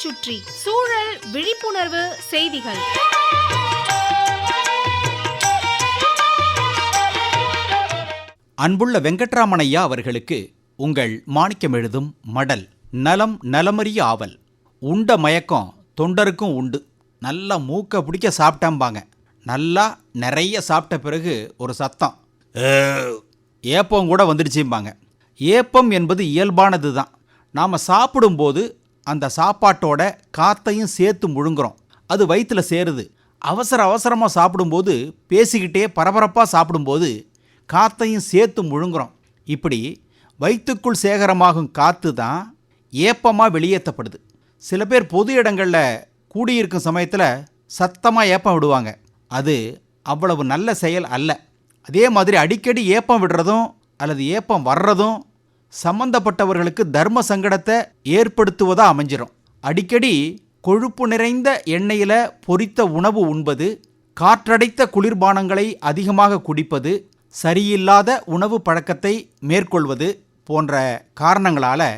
சுற்றி சூழல் விழிப்புணர்வு செய்திகள். அன்புள்ள வெங்கட்ராமனையா அவர்களுக்கு உங்கள் மாணிக்கம் எழுதும் மடல். நலம் நலமறிய ஆவல். உண்ட மயக்கம் தொண்டருக்கும் உண்டு. நல்லா மூக்க பிடிக்க சாப்பிட்டாம்பாங்க. நல்லா நிறைய சாப்பிட்ட பிறகு ஒரு சத்தம், ஏப்பம் கூட வந்துடுச்சும்பாங்க. ஏப்பம் என்பது இயல்பானது தான். நாம் சாப்பிடும்போது அந்த சாப்பாட்டோட காத்தையும் சேர்த்து முழுங்குறோம். அது வயிற்றில் சேருது. அவசரமாக சாப்பிடும்போது, பேசிக்கிட்டே பரபரப்பாக சாப்பிடும்போது காத்தையும் சேர்த்து முழுங்குறோம். இப்படி வயிற்றுக்குள் சேகரமாகும் காற்று தான் ஏப்பமாக வெளியேற்றப்படுது. சில பேர் பொது இடங்களில் கூடியிருக்கும் சமயத்தில் சத்தமாக ஏப்பம் விடுவாங்க. அது அவ்வளவு நல்ல செயல் அல்ல. அதே மாதிரி அடிக்கடி ஏப்பம் விடுறதும் அல்லது ஏப்பம் வர்றதும் சம்பந்தப்பட்டவர்களுக்கு தர்ம சங்கடத்தை ஏற்படுத்துவதாக அமைஞ்சிடும். அடிக்கடி கொழுப்பு நிறைந்த எண்ணெயில் பொரித்த உணவு உண்பது, காற்றடைத்த குளிர்பானங்களை அதிகமாக குடிப்பது, சரியில்லாத உணவு பழக்கத்தை மேற்கொள்வது போன்ற காரணங்களால்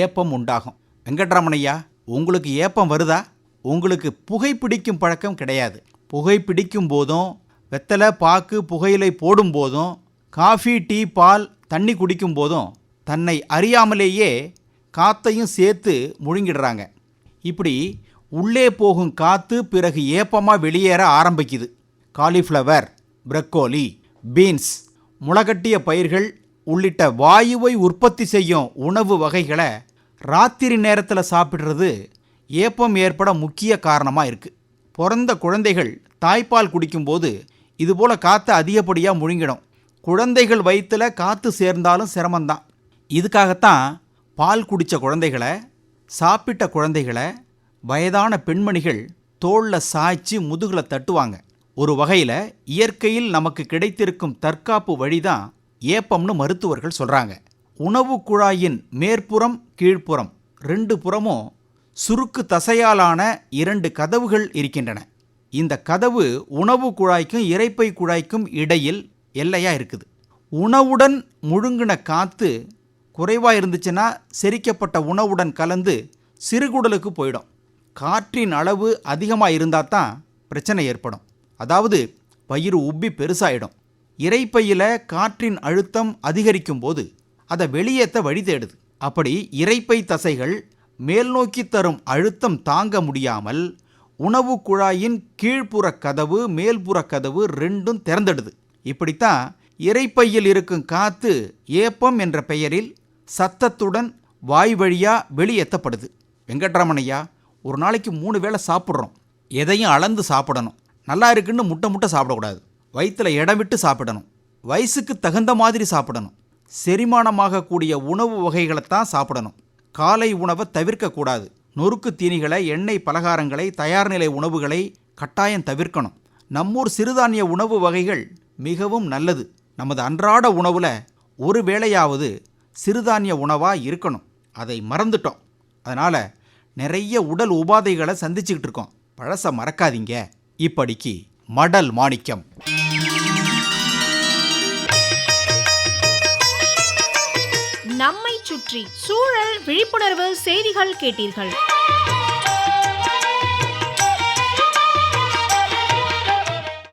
ஏப்பம் உண்டாகும். வெங்கட்ராமனையா, உங்களுக்கு ஏப்பம் வருதா? உங்களுக்கு புகைப்பிடிக்கும் பழக்கம் கிடையாது. புகைப்பிடிக்கும் போதும், வெத்தலை பாக்கு புகையிலை போடும் போதும், காஃபி டீ பால் தண்ணி குடிக்கும் போதும் தன்னை அறியாமலேயே காத்தையும் சேர்த்து முழுங்கிடுறாங்க. இப்படி உள்ளே போகும் காற்று பிறகு ஏப்பமாக வெளியேற ஆரம்பிக்குது. காலிஃப்ளவர், ப்ரக்கோலி, பீன்ஸ், முளைகட்டிய பயிர்கள் உள்ளிட்ட வாயுவை உற்பத்தி செய்யும் உணவு வகைகளை ராத்திரி நேரத்தில் சாப்பிட்றது ஏப்பம் ஏற்பட முக்கிய காரணமாக இருக்குது. பிறந்த குழந்தைகள் தாய்ப்பால் குடிக்கும்போது இதுபோல் காற்றை அதிகப்படியாக முழுங்கிடும். குழந்தைகள் வயிற்றில் காற்று சேர்ந்தாலும் சிரமந்தான். இதுக்காகத்தான் பால் குடித்த குழந்தைகளை, சாப்பிட்ட குழந்தைகளை வயதான பெண்மணிகள் தோளில் சாய்ச்சி முதுகில் தட்டுவாங்க. ஒரு வகையில் இயற்கையில் நமக்கு கிடைத்திருக்கும் தற்காப்பு வழிதான் ஏப்பம்னு மருத்துவர்கள் சொல்கிறாங்க. உணவு குழாயின் மேற்புறம் கீழ்ப்புறம் 2 புறமும் சுருக்கு தசையாலான 2 கதவுகள் இருக்கின்றன. இந்த கதவு உணவு குழாய்க்கும் இரைப்பை குழாய்க்கும் இடையில் எல்லையாக இருக்குது. உணவுடன் முழுங்கின காற்று குறைவாக இருந்துச்சுன்னா செரிக்கப்பட்ட உணவுடன் கலந்து சிறுகுடலுக்கு போயிடும். காற்றின் அளவு அதிகமாக இருந்தால் தான் பிரச்சனை ஏற்படும். அதாவது வயிறு உப்பி பெருசாகிடும். இரைப்பையில் காற்றின் அழுத்தம் அதிகரிக்கும் போது அதை வெளியேற்ற வழி தேடுது. அப்படி இரைப்பை தசைகள் மேல் நோக்கி தரும் அழுத்தம் தாங்க முடியாமல் உணவு குழாயின் கீழ்ப்புற கதவு மேல்புற கதவு 2ம் திறந்துடுது. இப்படித்தான் இரைப்பையில் இருக்கும் காற்று ஏப்பம் என்ற பெயரில் சத்தத்துடன் வாய் வழியாக வெளியேற்றப்படுது. வெங்கட்ராமனையா, ஒரு நாளைக்கு 3 வேளை சாப்பிட்றோம். எதையும் அளந்து சாப்பிடணும். நல்லா இருக்குன்னு முட்டை சாப்பிடக்கூடாது. வயிற்றில் இடம் விட்டு சாப்பிடணும். வயசுக்கு தகுந்த மாதிரி சாப்பிடணும். செரிமானமாகக்கூடிய உணவு வகைகளைத்தான் சாப்பிடணும். காலை உணவை தவிர்க்கக்கூடாது. நொறுக்கு தீனிகளை, எண்ணெய் பலகாரங்களை, தயார்நிலை உணவுகளை கட்டாயம் தவிர்க்கணும். நம்மூர் சிறுதானிய உணவு வகைகள் மிகவும் நல்லது. நமது அன்றாட உணவில் ஒரு வேளையாவது சிறுதானிய உணவாக இருக்கணும். அதை மறந்துட்டோம். அதனால் நிறைய உடல் உபாதைகளை சந்திச்சுக்கிட்டு இருக்கோம். பழச மறக்காதீங்க. இப்படிக்கு மடல் மாணிக்கம். நம்மை சுற்றி சூழல் விழிப்புணர்வு செய்திகள் கேட்டீர்கள்.